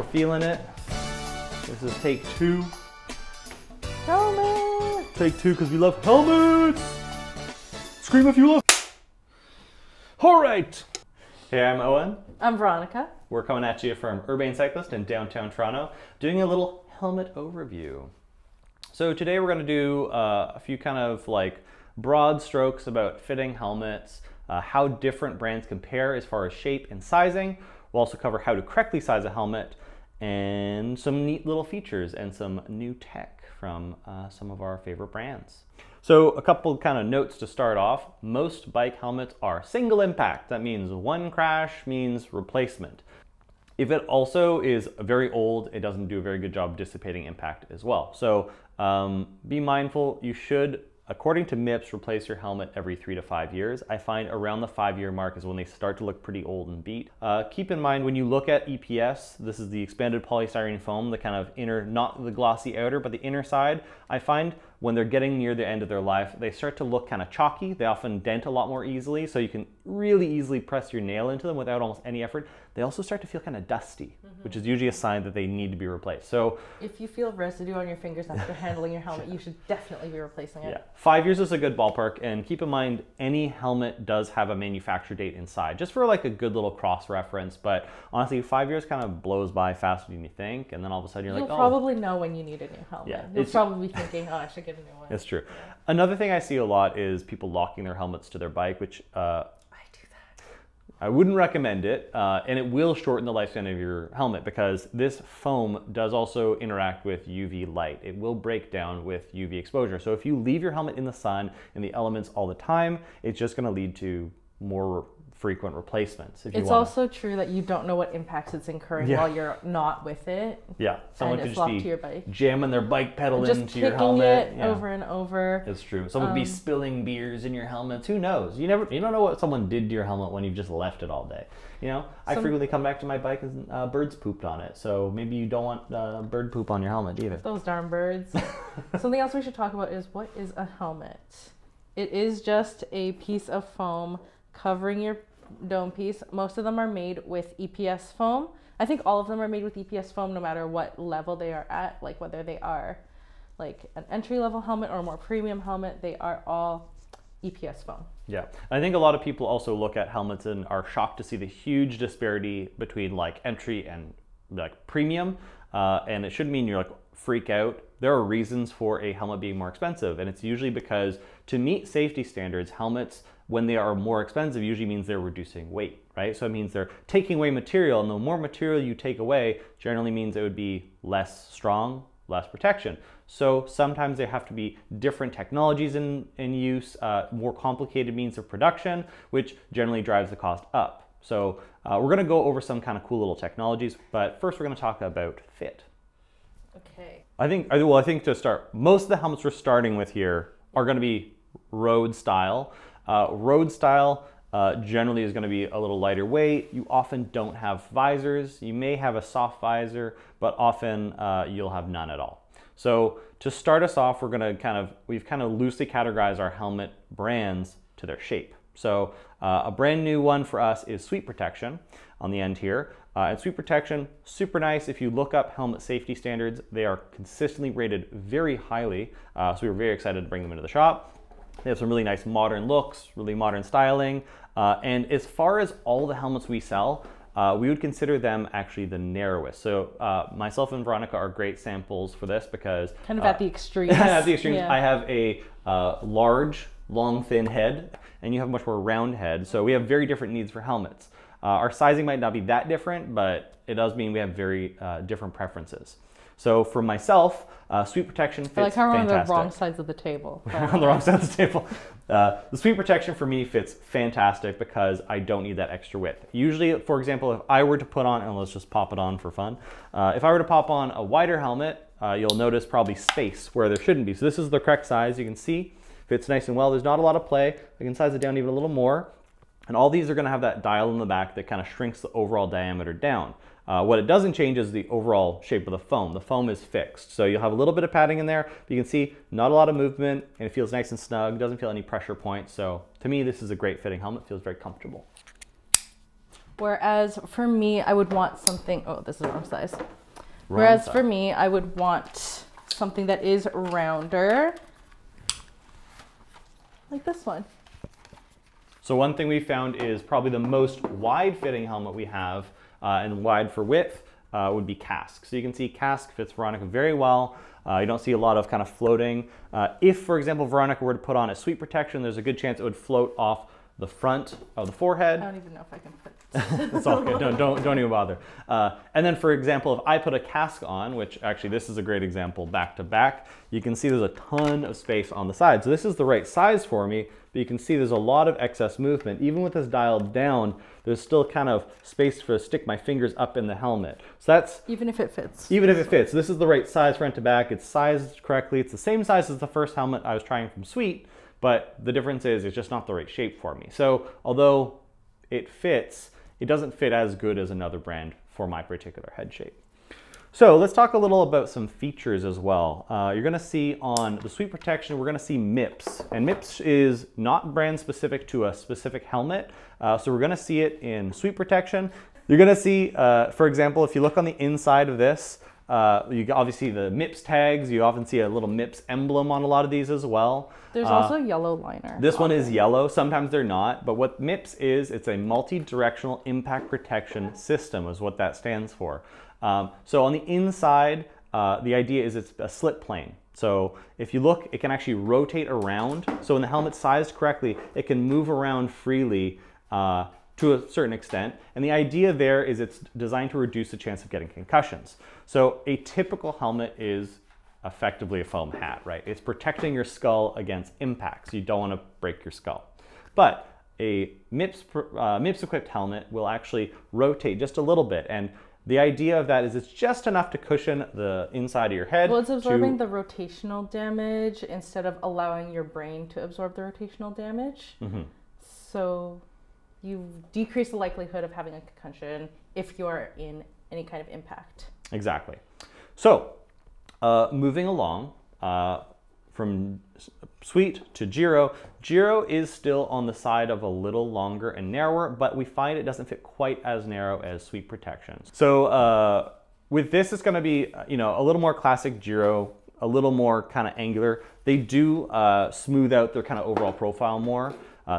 We're feeling it. This is take 2. Helmet! Take 2 because we love helmets! Scream if you love. All right. Hey, I'm Owen. I'm Veronica. We're coming at you from Urbane Cyclist in downtown Toronto, doing a little helmet overview. So today we're going to do a few kind of like broad strokes about fitting helmets, how different brands compare as far as shape and sizing. We'll also cover how to correctly size a helmet and some neat little features and some new tech from some of our favorite brands. So a couple kind of notes to start off. Most bike helmets are single impact. That means one crash means replacement. If it also is very old, it doesn't do a very good job dissipating impact as well. So be mindful, you should, according to MIPS, replace your helmet every 3 to 5 years. I find around the 5-year mark is when they start to look pretty old and beat. Keep in mind when you look at EPS, this is the expanded polystyrene foam, the kind of inner, not the glossy outer, but the inner side. I find when they're getting near the end of their life, they start to look kind of chalky. They often dent a lot more easily, so you can really easily press your nail into them without almost any effort. They also start to feel kind of dusty, which is usually a sign that they need to be replaced. So if you feel residue on your fingers after handling your helmet, you should definitely be replacing it. Yeah, 5 years is a good ballpark, and keep in mind any helmet does have a manufacture date inside, just for like a good little cross reference. But honestly, 5 years kind of blows by faster than you think, and then all of a sudden you're like, oh. You'll probably know when you need a new helmet. Yeah, You'll probably be thinking, oh, I should get a new one. It's true. Another thing I see a lot is people locking their helmets to their bike, which I do that. I wouldn't recommend it, and it will shorten the lifespan of your helmet because this foam does also interact with UV light. It will break down with UV exposure. So if you leave your helmet in the sun, in the elements all the time, it's just going to lead to more frequent replacements. It's also true that you don't know what impacts it's incurring while you're not with it. Yeah, someone could just be to your bike. Jamming their bike pedal just into your helmet. It over and over. It's true. Someone would be spilling beers in your helmets. Who knows? You don't know what someone did to your helmet when you've just left it all day. You know, I frequently come back to my bike and birds pooped on it. So maybe you don't want bird poop on your helmet either. Those darn birds. Something else we should talk about is what is a helmet? It is just a piece of foam covering your dome piece. Most of them are made with EPS foam. I think all of them are made with EPS foam no matter what level they are at, like whether they are like an entry-level helmet or a more premium helmet, they are all EPS foam. Yeah, I think a lot of people also look at helmets and are shocked to see the huge disparity between like entry and like premium, and it shouldn't mean you're like freak out. There are reasons for a helmet being more expensive, and it's usually because to meet safety standards, helmets, when they are more expensive, usually means they're reducing weight, right? So it means they're taking away material, and the more material you take away generally means it would be less strong, less protection. So sometimes there have to be different technologies in use, more complicated means of production, which generally drives the cost up. So we're gonna go over some kind of cool little technologies, but first we're gonna talk about fit. Okay. I think to start, most of the helmets we're starting with here are gonna be road style. Road style generally is going to be a little lighter weight. You often don't have visors. You may have a soft visor, but often you'll have none at all. So to start us off, we've kind of loosely categorized our helmet brands to their shape. So a brand new one for us is Sweep Protection on the end here. And Sweep Protection, super nice. If you look up helmet safety standards, they are consistently rated very highly. So we were very excited to bring them into the shop. They have some really nice modern looks, really modern styling. And as far as all the helmets we sell, we would consider them actually the narrowest. So myself and Veronica are great samples for this because... Kind of at the extremes. At the extremes. Yeah. I have a large, long, thin head, and you have a much more round head. So we have very different needs for helmets. Our sizing might not be that different, but it does mean we have very different preferences. So for myself, Sweep Protection fits fantastic. I like how we're on the wrong sides of the table. On the wrong side of the table. The Sweep Protection for me fits fantastic because I don't need that extra width. Usually, for example, if I were to put on, and let's just pop it on for fun, if I were to pop on a wider helmet, you'll notice probably space where there shouldn't be. So this is the correct size. You can see fits nice and well. There's not a lot of play. I can size it down even a little more. And all these are going to have that dial in the back that kind of shrinks the overall diameter down. What it doesn't change is the overall shape of the foam. The foam is fixed. So you'll have a little bit of padding in there, but you can see not a lot of movement, and it feels nice and snug, doesn't feel any pressure points. So to me, this is a great fitting helmet, feels very comfortable. Whereas for me, I would want something, oh, this is the wrong size. Whereas for me, I would want something that is rounder, like this one. So one thing we found is probably the most wide fitting helmet we have, and wide for width, would be cask. So you can see cask fits Veronica very well. You don't see a lot of kind of floating. If, for example, Veronica were to put on a sweep protection, there's a good chance it would float off the front of the forehead. I don't even know if I can put It's all good. Don't even bother. And then, for example, if I put a cask on, which actually this is a great example back to back, you can see there's a ton of space on the side. So this is the right size for me, but you can see there's a lot of excess movement. Even with this dialed down, there's still kind of space to stick my fingers up in the helmet. So that's... Even if it fits. Even if it fits. This is the right size front to back. It's sized correctly. It's the same size as the first helmet I was trying from Sweet, but the difference is it's just not the right shape for me. So although it fits, it doesn't fit as good as another brand for my particular head shape. So let's talk a little about some features as well. You're gonna see on the sweep protection, we're gonna see MIPS. And MIPS is not brand specific to a specific helmet. So we're gonna see it in sweep protection. You're gonna see, for example, if you look on the inside of this, you obviously see the MIPS tags. You often see a little MIPS emblem on a lot of these as well. There's also a yellow liner. This one is yellow. Sometimes they're not. But what MIPS is, it's a multi-directional impact protection system is what that stands for. So on the inside, the idea is it's a slip plane. So if you look, it can actually rotate around. So when the helmet's sized correctly, it can move around freely to a certain extent. And the idea there is it's designed to reduce the chance of getting concussions. So a typical helmet is effectively a foam hat, right? It's protecting your skull against impacts. You don't want to break your skull. But a MIPS equipped helmet will actually rotate just a little bit. And the idea of that is it's just enough to cushion the inside of your head. Well, it's absorbing the rotational damage instead of allowing your brain to absorb the rotational damage. Mm-hmm. So you decrease the likelihood of having a concussion if you are in any kind of impact. Exactly. So moving along from Sweet to Giro. Giro is still on the side of a little longer and narrower, but we find it doesn't fit quite as narrow as Sweet protections. So with this, it's going to be a little more classic Giro, a little more kind of angular. They do smooth out their kind of overall profile more.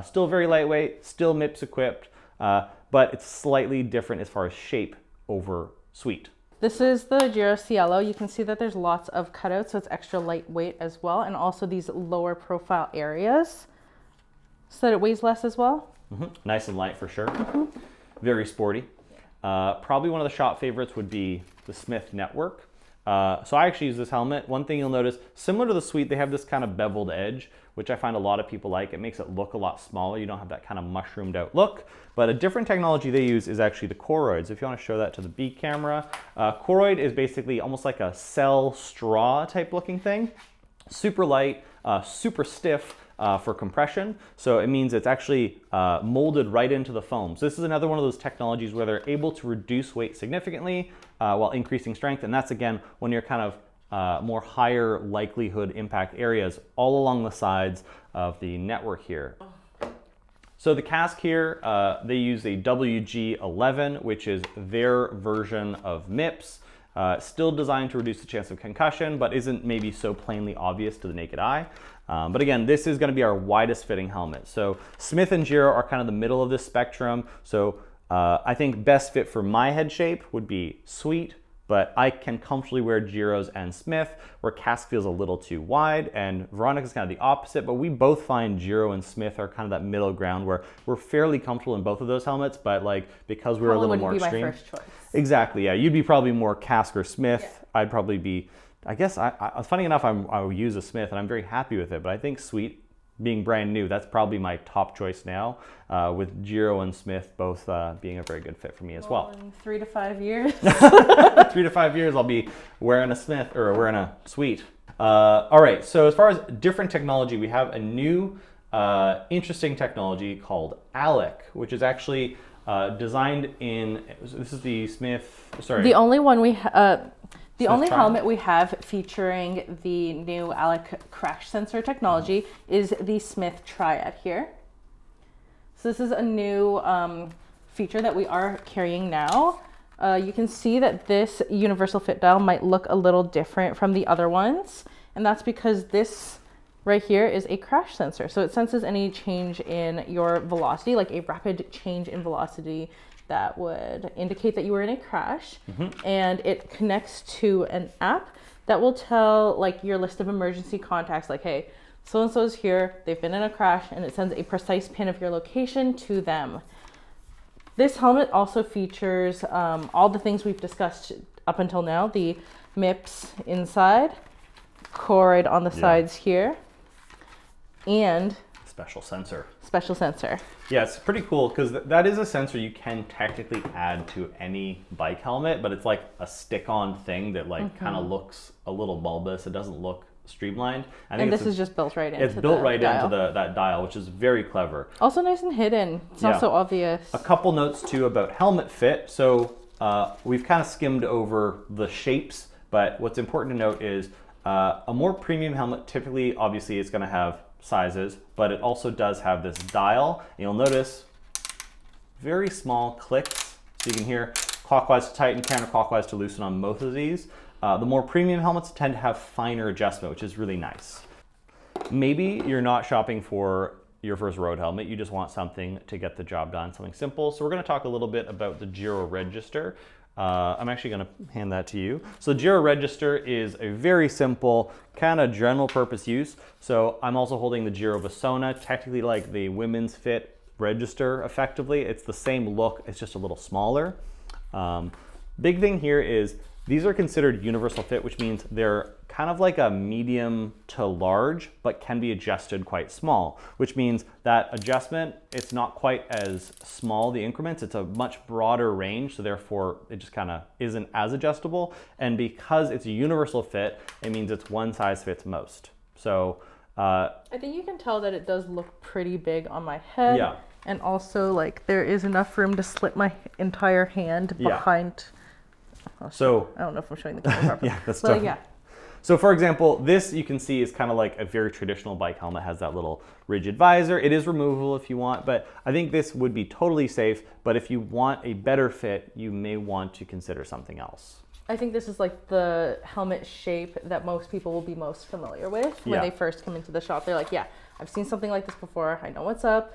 Still very lightweight, still MIPS equipped, but it's slightly different as far as shape over Sweet. This is the Giro Cielo. You can see that there's lots of cutouts, so it's extra lightweight as well, and also these lower profile areas so that it weighs less as well. Mm-hmm. Nice and light for sure. Mm-hmm. Very sporty. Probably one of the shop favorites would be the Smith Network. So I actually use this helmet. One thing you'll notice, similar to the Sweet, they have this kind of beveled edge, which I find a lot of people like. It makes it look a lot smaller. You don't have that kind of mushroomed out look. But a different technology they use is actually the choroids. If you want to show that to the B camera, choroid is basically almost like a cell straw type looking thing. Super light, super stiff for compression. So it means it's actually molded right into the foam. So this is another one of those technologies where they're able to reduce weight significantly while increasing strength. And that's, again, when you're kind of more higher likelihood impact areas all along the sides of the network here. So the cask here, they use a WG11, which is their version of MIPS. Still designed to reduce the chance of concussion, but isn't maybe so plainly obvious to the naked eye. But again, this is going to be our widest fitting helmet. So Smith and Giro are kind of the middle of this spectrum. So I think best fit for my head shape would be Sweet, but I can comfortably wear Giros and Smith, where cask feels a little too wide, and Veronica's kind of the opposite, but we both find Giro and Smith are kind of that middle ground where we're fairly comfortable in both of those helmets, but like because we're a little more extreme. My first choice. Exactly, yeah. You'd be probably more cask or Smith. Yeah. I'd probably be, I guess, funny enough, I would use a Smith, and I'm very happy with it, but I think Sweet, being brand new, that's probably my top choice now, with Giro and Smith both being a very good fit for me as well. In 3 to 5 years. 3 to 5 years, I'll be wearing a Smith or wearing a Sweet. All right, so as far as different technology, we have a new interesting technology called ALEC, which is actually designed in, this is the Smith, sorry. The only one we The only helmet we have featuring the new ALEC crash sensor technology is the Smith Triad here. So this is a new feature that we are carrying now. You can see that this universal fit dial might look a little different from the other ones. And that's because this right here is a crash sensor. So it senses any change in your velocity, like a rapid change in velocity that would indicate that you were in a crash. And it connects to an app that will tell like your list of emergency contacts, like, hey, so-and-so is here, they've been in a crash, and it sends a precise pin of your location to them. This helmet also features all the things we've discussed up until now, the MIPS inside, Coroid on the sides here, and special sensor. Special sensor. Yeah, it's pretty cool because that is a sensor you can technically add to any bike helmet, but it's like a stick-on thing that like kind of looks a little bulbous. It doesn't look streamlined. And this is just built right into It's built right into that dial, which is very clever. Also nice and hidden. It's not so obvious. A couple notes too about helmet fit. So we've kind of skimmed over the shapes, but what's important to note is a more premium helmet typically, obviously, it's going to have sizes, but it also does have this dial. And you'll notice very small clicks, so you can hear clockwise to tighten, counterclockwise to loosen on both of these. The more premium helmets tend to have finer adjustment, which is really nice. Maybe you're not shopping for your first road helmet, you just want something to get the job done, something simple. So we're going to talk a little bit about the gyro register. I'm actually going to hand that to you. So gyro register is a very simple kind of general purpose use. So I'm also holding the Giro Vasona, technically like the women's fit register effectively. It's the same look, it's just a little smaller. Big thing here is these are considered universal fit, which means they're kind of like a medium to large, but can be adjusted quite small, which means that adjustment, it's not quite as small, the increments, it's a much broader range, so therefore it just kind of isn't as adjustable. And because it's a universal fit, it means it's one size fits most. So I think you can tell that it does look pretty big on my head. Yeah. And also like there is enough room to slip my entire hand behind. So I don't know if I'm showing the camera properly. yeah, that's but tough. yeah. So for example, this you can see is kind of like a very traditional bike helmet, has that little rigid visor. It is removable if you want, but I think this would be totally safe. But if you want a better fit, you may want to consider something else. I think this is like the helmet shape that most people will be most familiar with when they first come into the shop. They're like, yeah, I've seen something like this before. I know what's up.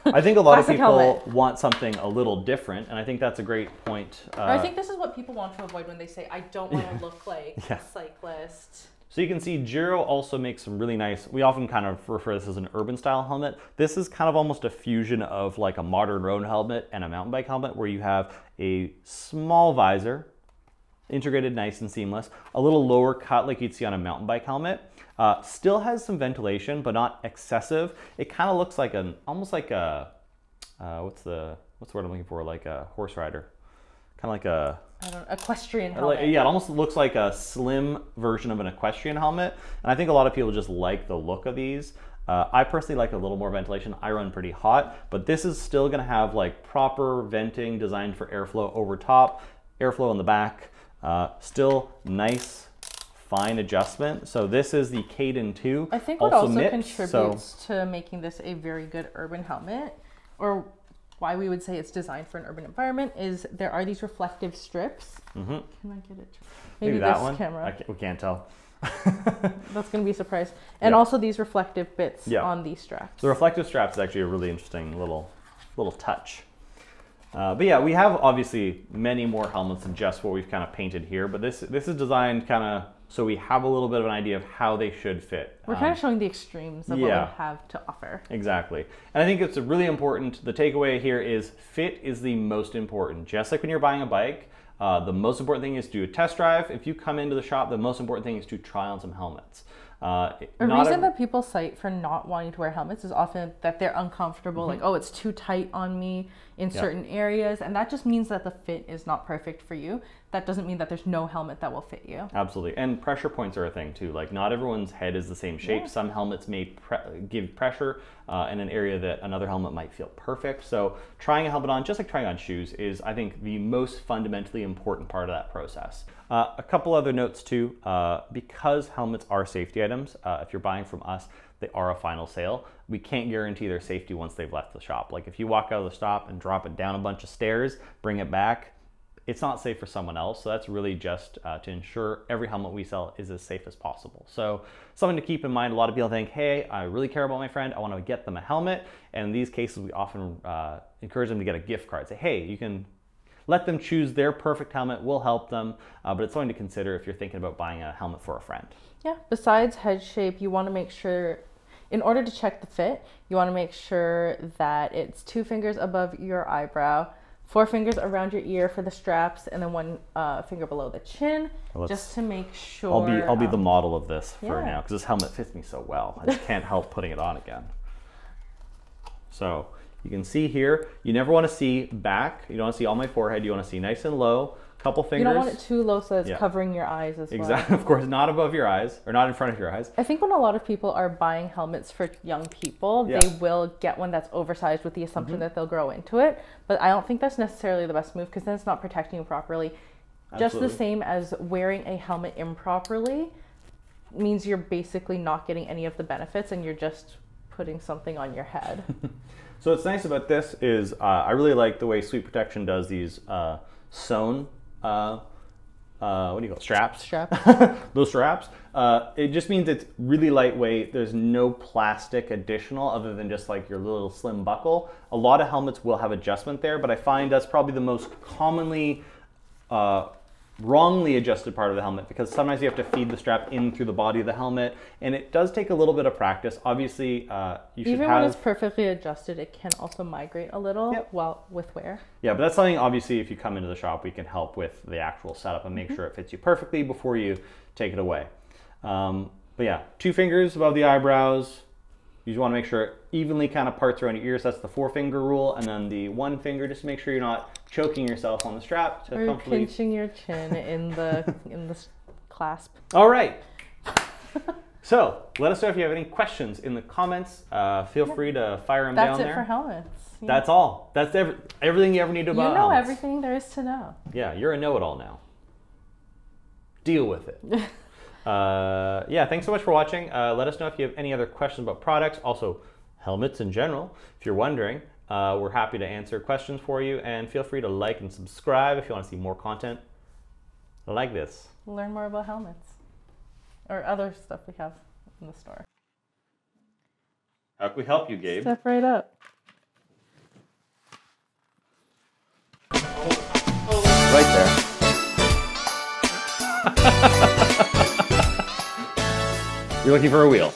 I think a lot of Classic people helmet. want something a little different, and I think that's a great point. I think this is what people want to avoid when they say, I don't want to look like a cyclist. So you can see Giro also makes some really nice, we often kind of refer to this as an urban style helmet. This is kind of almost a fusion of like a modern road helmet and a mountain bike helmet, where you have a small visor, integrated nice and seamless, a little lower cut like you'd see on a mountain bike helmet. Still has some ventilation, but not excessive. It kind of looks like almost like a, what's the word I'm looking for? Like a horse rider, kind of like a, I don't know, equestrian helmet. Like, yeah, it almost looks like a slim version of an equestrian helmet. And I think a lot of people just like the look of these. I personally like a little more ventilation. I run pretty hot, but this is still gonna have like proper venting designed for airflow over top, airflow in the back, still nice, fine adjustment. So this is the Caden 2. I think what also MIPS, contributes to making this a very good urban helmet, or why we would say it's designed for an urban environment, is there are these reflective strips. Can I get it? Maybe that this one? camera. We can't tell. That's going to be a surprise. And also these reflective bits on these straps. The reflective straps is actually a really interesting little touch. But yeah, we have obviously many more helmets than just what we've kind of painted here, but this is designed kind of so we have a little bit of an idea of how they should fit. We're kind of showing the extremes of what we have to offer. Exactly. And I think it's really important, the takeaway here is fit is the most important. Just like when you're buying a bike, the most important thing is to do a test drive. If you come into the shop, the most important thing is to try on some helmets. A reason that people cite for not wanting to wear helmets is often that they're uncomfortable, like, oh, it's too tight on me in certain areas, and that just means that the fit is not perfect for you. That doesn't mean that there's no helmet that will fit you. Absolutely. And pressure points are a thing too. Like, not everyone's head is the same shape. Some helmets may give pressure in an area that another helmet might feel perfect. So trying a helmet on, just like trying on shoes, is, I think, the most fundamentally important part of that process. A couple other notes too, because helmets are safety items, if you're buying from us, they are a final sale. we can't guarantee their safety once they've left the shop. Like if you walk out of the shop and drop it down a bunch of stairs, bring it back, it's not safe for someone else. So that's really just to ensure every helmet we sell is as safe as possible. So something to keep in mind. A lot of people think, hey, I really care about my friend, I want to get them a helmet. And in these cases, we often encourage them to get a gift card. Say, hey, you can let them choose their perfect helmet, we'll help them. But it's something to consider if you're thinking about buying a helmet for a friend. Yeah, besides head shape, you want to make sure, in order to check the fit, you want to make sure that it's 2 fingers above your eyebrow, 4 fingers around your ear for the straps, and then 1 finger below the chin, just to make sure. I'll be the model of this for now, because this helmet fits me so well. I just can't help putting it on again. So you can see here, you never want to see back. You don't want to see all my forehead. You want to see nice and low. Couple fingers. You don't want it too low so it's covering your eyes as well. Exactly. Of course, not above your eyes, or not in front of your eyes. I think when a lot of people are buying helmets for young people, they will get one that's oversized with the assumption that they'll grow into it. But I don't think that's necessarily the best move, because then it's not protecting you properly. Absolutely. Just the same as wearing a helmet improperly means you're basically not getting any of the benefits, and you're just putting something on your head. So what's nice about this is I really like the way Sweet Protection does these sewn what do you call it? Straps. Those straps. It just means it's really lightweight. There's no plastic additional other than just like your little slim buckle. A lot of helmets will have adjustment there, but I find that's probably the most commonly wrongly adjusted part of the helmet, because sometimes you have to feed the strap in through the body of the helmet, and it does take a little bit of practice. Obviously, you should even when it's perfectly adjusted, it can also migrate a little with wear. Yeah, but that's something, obviously, if you come into the shop, we can help with the actual setup and make sure it fits you perfectly before you take it away. But yeah, 2 fingers above the eyebrows. You just want to make sure it evenly kind of parts around your ears. That's the 4-finger rule. And then the 1 finger, just make sure you're not choking yourself on the strap. Or you're pinching your chin in the clasp. All right. So let us know if you have any questions in the comments. Feel free to fire them down there. That's it for helmets. Yeah. That's all. That's everything you ever need to know about helmets. Everything there is to know. Yeah, you're a know-it-all now. Deal with it. Yeah, thanks so much for watching. Let us know if you have any other questions about products, also helmets in general. If you're wondering, we're happy to answer questions for you, and feel free to like and subscribe if you want to see more content like this. Learn more about helmets or other stuff we have in the store. How can we help you, Gabe? Step right up. Right there. You're looking for a wheel.